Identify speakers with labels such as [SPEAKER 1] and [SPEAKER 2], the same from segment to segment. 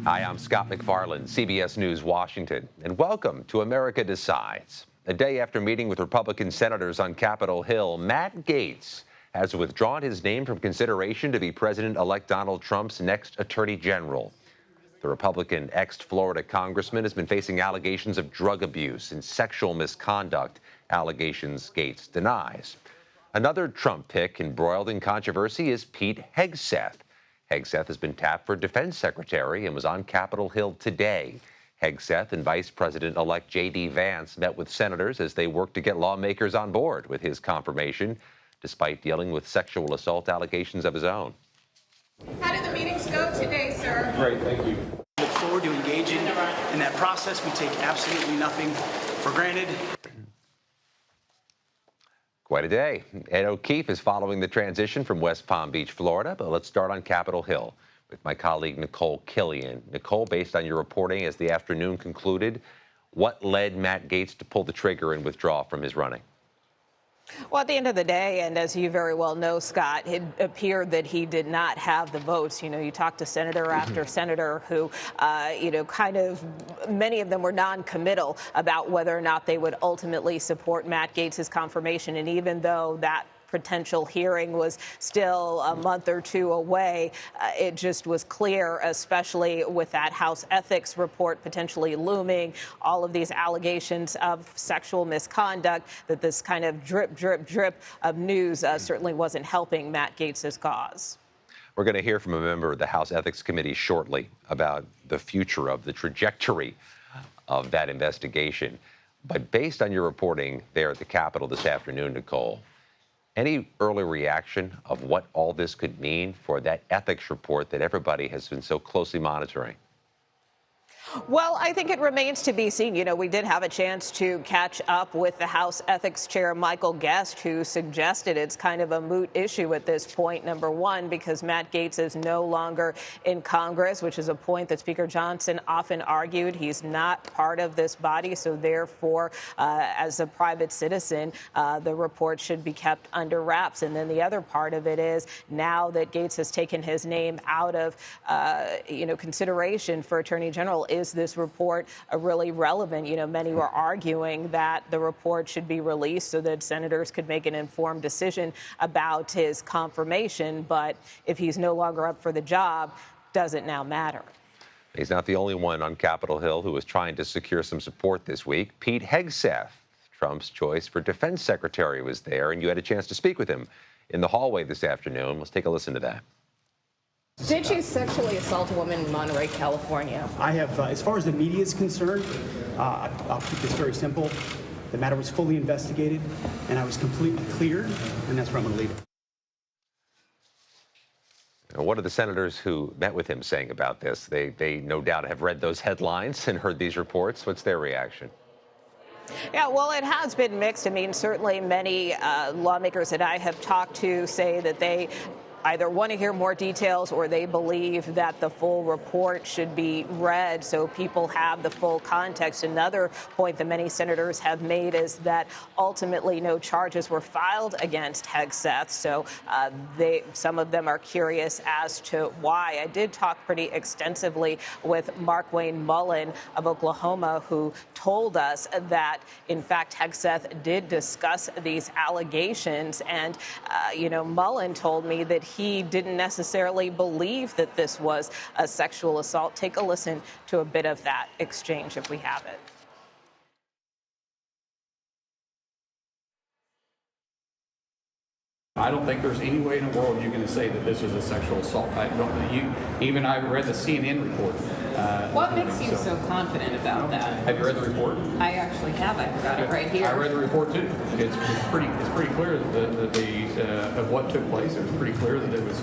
[SPEAKER 1] Hi, I'm Scott McFarland, CBS News, Washington, and welcome to America Decides. A day after meeting with Republican senators on Capitol Hill, Matt Gaetz has withdrawn his name from consideration to be President-elect Donald Trump's next Attorney General. The Republican ex-Florida congressman has been facing allegations of drug abuse and sexual misconduct, allegations Gaetz denies. Another Trump pick embroiled in controversy is Pete Hegseth. Hegseth has been tapped for defense secretary and was on Capitol Hill today. Hegseth and Vice President-elect J.D. Vance met with senators as they worked to get lawmakers on board with his confirmation, despite dealing with sexual assault allegations of his own.
[SPEAKER 2] How did the meetings go today, sir?
[SPEAKER 3] Great, thank you.
[SPEAKER 4] We look forward to engaging in that process. We take absolutely nothing for granted.
[SPEAKER 1] Quite a day. Ed O'Keefe is following the transition from West Palm Beach, Florida, but let's start on Capitol Hill with my colleague Nikole Killion. Nikole, based on your reporting as the afternoon concluded, what led Matt Gaetz to pull the trigger and withdraw from his running?
[SPEAKER 5] Well, at the end of the day, and as you very well know, Scott, it appeared that he did not have the votes. You know, you talk to senator after senator who, many of them were non-committal about whether or not they would ultimately support Matt Gaetz's confirmation. And even though that potential hearing was still a month or two away, it just was clear, especially with that House ethics report potentially looming, all of these allegations of sexual misconduct, that this kind of drip, drip, drip of news certainly wasn't helping Matt Gaetz's cause.
[SPEAKER 1] We're going to hear from a member of the House Ethics Committee shortly about the future of the trajectory of that investigation. But based on your reporting there at the Capitol this afternoon, Nikole, any early reaction of what all this could mean for that ethics report that everybody has been so closely monitoring?
[SPEAKER 5] Well, I think it remains to be seen. You know, we did have a chance to catch up with the House Ethics Chair, Michael Guest, who suggested it's kind of a moot issue at this point, number one, because Matt Gaetz is no longer in Congress, which is a point that Speaker Johnson often argued. He's not part of this body, so therefore, as a private citizen, the report should be kept under wraps. And then the other part of it is, now that Gaetz has taken his name out of, consideration for Attorney General, is this report really relevant? You know, many were arguing that the report should be released so that senators could make an informed decision about his confirmation. But if he's no longer up for the job, does it now matter?
[SPEAKER 1] He's not the only one on Capitol Hill who was trying to secure some support this week. Pete Hegseth, Trump's choice for defense secretary, was there, and you had a chance to speak with him in the hallway this afternoon. Let's take a listen to that.
[SPEAKER 2] Did you sexually assault a woman in Monterey, California?
[SPEAKER 4] I have, as far as the media is concerned, I'll keep this very simple. The matter was fully investigated, and I was completely cleared, and that's where I'm going to leave it.
[SPEAKER 1] Now, what are the senators who met with him saying about this? They no doubt have read those headlines and heard these reports. What's their reaction?
[SPEAKER 5] Yeah, well, it has been mixed. I mean, certainly many lawmakers that I have talked to say that they either want to hear more details or they believe that the full report should be read so people have the full context. Another point that many senators have made is that ultimately no charges were filed against Hegseth. So some of them are curious as to why. I did talk pretty extensively with Markwayne Mullen of Oklahoma, who told us that, in fact, Hegseth did discuss these allegations. And, Mullen told me that he didn't necessarily believe that this was a sexual assault. Take a listen to a bit of that exchange if we have it.
[SPEAKER 3] I don't think there's any way in the world you're going to say that this is a sexual assault. I read the CNN report.
[SPEAKER 2] What makes you so confident about that?
[SPEAKER 3] Have you read the report?
[SPEAKER 2] I actually have. I've got it right here.
[SPEAKER 3] I read the report too. It's pretty clear that of what took place. It was pretty clear that it was.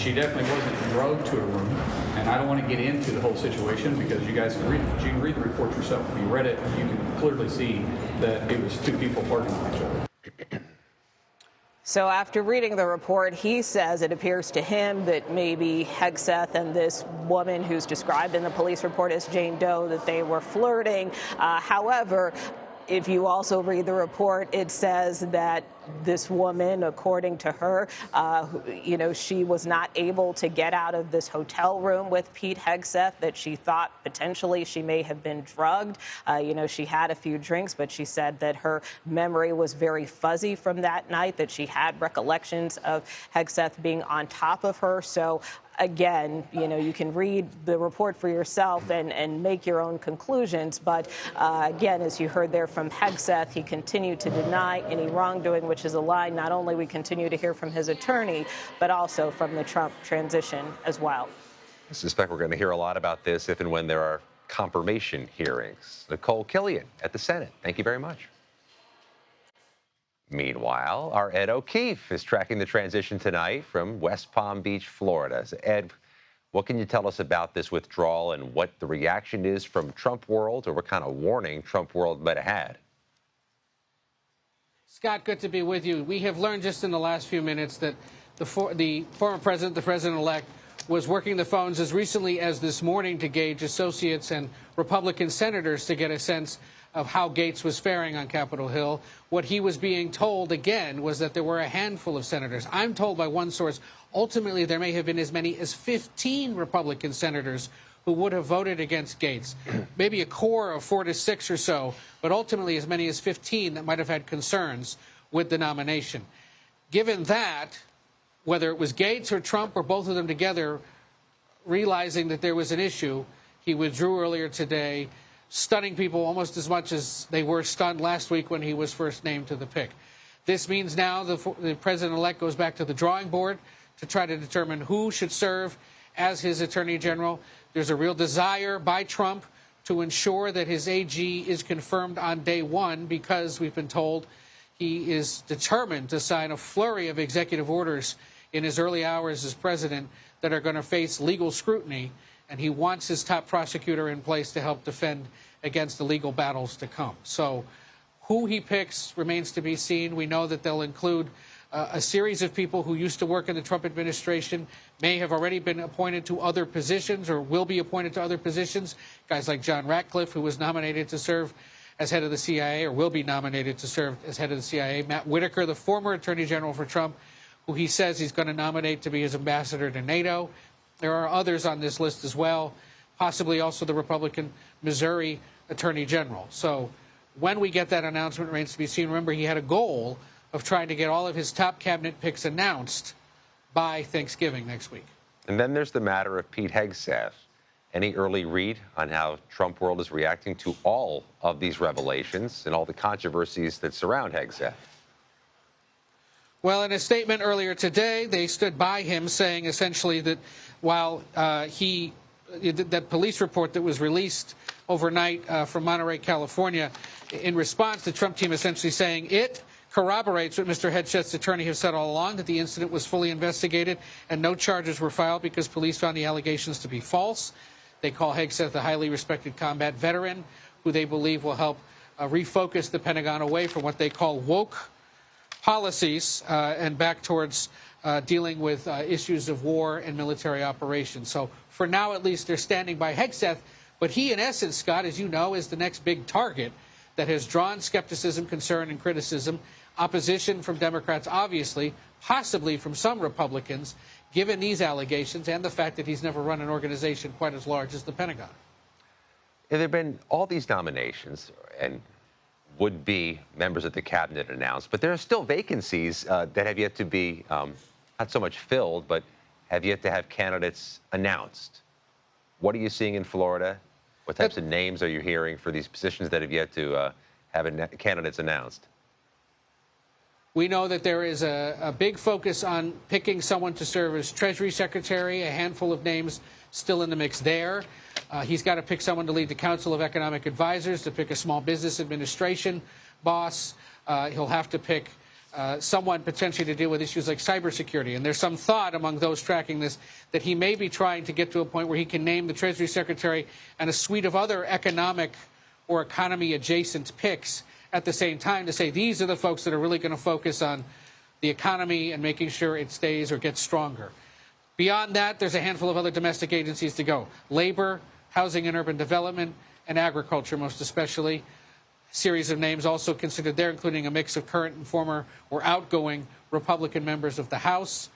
[SPEAKER 3] She definitely wasn't drugged to a room, and I don't want to get into the whole situation because you guys can read it. You can read the report yourself. If you read it, you can clearly see that it was two people flirting with each other.
[SPEAKER 5] So after reading the report, he says it appears to him that maybe Hegseth and this woman who's described in the police report as Jane Doe, that they were flirting. However, If you also read the report, it says that this woman, according to her, she was not able to get out of this hotel room with Pete Hegseth, that she thought potentially she may have been drugged. She had a few drinks, but she said that her memory was very fuzzy from that night, that she had recollections of Hegseth being on top of her. So again, you can read the report for yourself and make your own conclusions. But again, as you heard there from Hegseth, he continued to deny any wrongdoing, which is a line not only we continue to hear from his attorney, but also from the Trump transition as well.
[SPEAKER 1] I suspect we're going to hear a lot about this if and when there are confirmation hearings. Nikole, Killion at the Senate, thank you very much. Meanwhile, our Ed O'Keefe is tracking the transition tonight from West Palm Beach, Florida. So Ed, what can you tell us about this withdrawal and what the reaction is from Trump world, or what kind of warning Trump world might have had?
[SPEAKER 6] Scott, good to be with you. We have learned just in the last few minutes that the former president, the president-elect, was working the phones as recently as this morning to gauge associates and Republican senators to get a sense of how Gaetz was faring on Capitol Hill. What he was being told, again, was that there were a handful of senators. I'm told by one source, ultimately there may have been as many as 15 Republican senators who would have voted against Gaetz. Maybe a core of 4 to 6 or so, but ultimately as many as 15 that might have had concerns with the nomination. Given that, whether it was Gaetz or Trump or both of them together, realizing that there was an issue, he withdrew earlier today, stunning people almost as much as they were stunned last week when he was first named to the pick. This means now the president-elect goes back to the drawing board to try to determine who should serve as his attorney general. There's a real desire by Trump to ensure that his AG is confirmed on day one, because we've been told he is determined to sign a flurry of executive orders in his early hours as president that are going to face legal scrutiny, and he wants his top prosecutor in place to help defend against the legal battles to come. So who he picks remains to be seen. We know that they'll include a series of people who used to work in the Trump administration, may have already been appointed to other positions or will be appointed to other positions. Guys like John Ratcliffe, who was nominated to serve as head of the CIA, or will be nominated to serve as head of the CIA. Matt Whitaker, the former attorney general for Trump, who he says he's going to nominate to be his ambassador to NATO. There are others on this list as well, possibly also the Republican Missouri attorney general. So when we get that announcement, remains to be seen. Remember, he had a goal of trying to get all of his top cabinet picks announced by Thanksgiving next week.
[SPEAKER 1] And then there's the matter of Pete Hegseth. Any early read on how Trump world is reacting to all of these revelations and all the controversies that surround Hegseth?
[SPEAKER 6] Well, in a statement earlier today, they stood by him, saying essentially that while that police report that was released overnight from Monterey, California, in response, the Trump team essentially saying it corroborates what Mr. Hegseth's attorney has said all along, that the incident was fully investigated and no charges were filed because police found the allegations to be false. They call Hegseth a highly respected combat veteran who they believe will help refocus the Pentagon away from what they call woke policies and back towards dealing with issues of war and military operations. So for now, at least, they're standing by Hegseth. But he, in essence, Scott, as you know, is the next big target that has drawn skepticism, concern, and criticism, opposition from Democrats, obviously, possibly from some Republicans, given these allegations and the fact that he's never run an organization quite as large as the Pentagon.
[SPEAKER 1] There have been all these nominations and would-be members of the cabinet announced, but there are still vacancies that have yet to be not so much filled, but have yet to have candidates announced. What are you seeing in Florida? What types of names are you hearing for these positions that have yet to have candidates announced?
[SPEAKER 6] We know that there is a big focus on picking someone to serve as Treasury Secretary, a handful of names still in the mix there. He's got to pick someone to lead the Council of Economic Advisors, to pick a small business administration boss. He'll have to pick someone potentially to deal with issues like cybersecurity. And there's some thought among those tracking this that he may be trying to get to a point where he can name the Treasury Secretary and a suite of other economic or economy-adjacent picks at the same time, to say these are the folks that are really going to focus on the economy and making sure it stays or gets stronger. Beyond that, there's a handful of other domestic agencies to go. Labor, housing and urban development, and agriculture most especially. series of names also considered there, including a mix of current and former or outgoing Republican members of the House.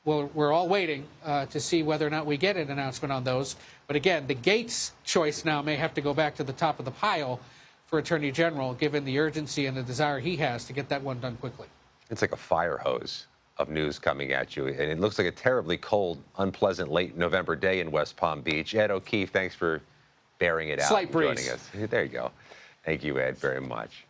[SPEAKER 6] Well, we're all waiting to see whether or not we get an announcement on those. But again, the Gaetz choice now may have to go back to the top of the pile for Attorney General, given the urgency and the desire he has to get that one done quickly.
[SPEAKER 1] It's like a fire hose of news coming at you. And it looks like a terribly cold, unpleasant late November day in West Palm Beach. Ed O'Keefe, thanks for bearing it out.
[SPEAKER 6] Slight breeze.
[SPEAKER 1] Joining us. There you go. Thank you, Ed, very much.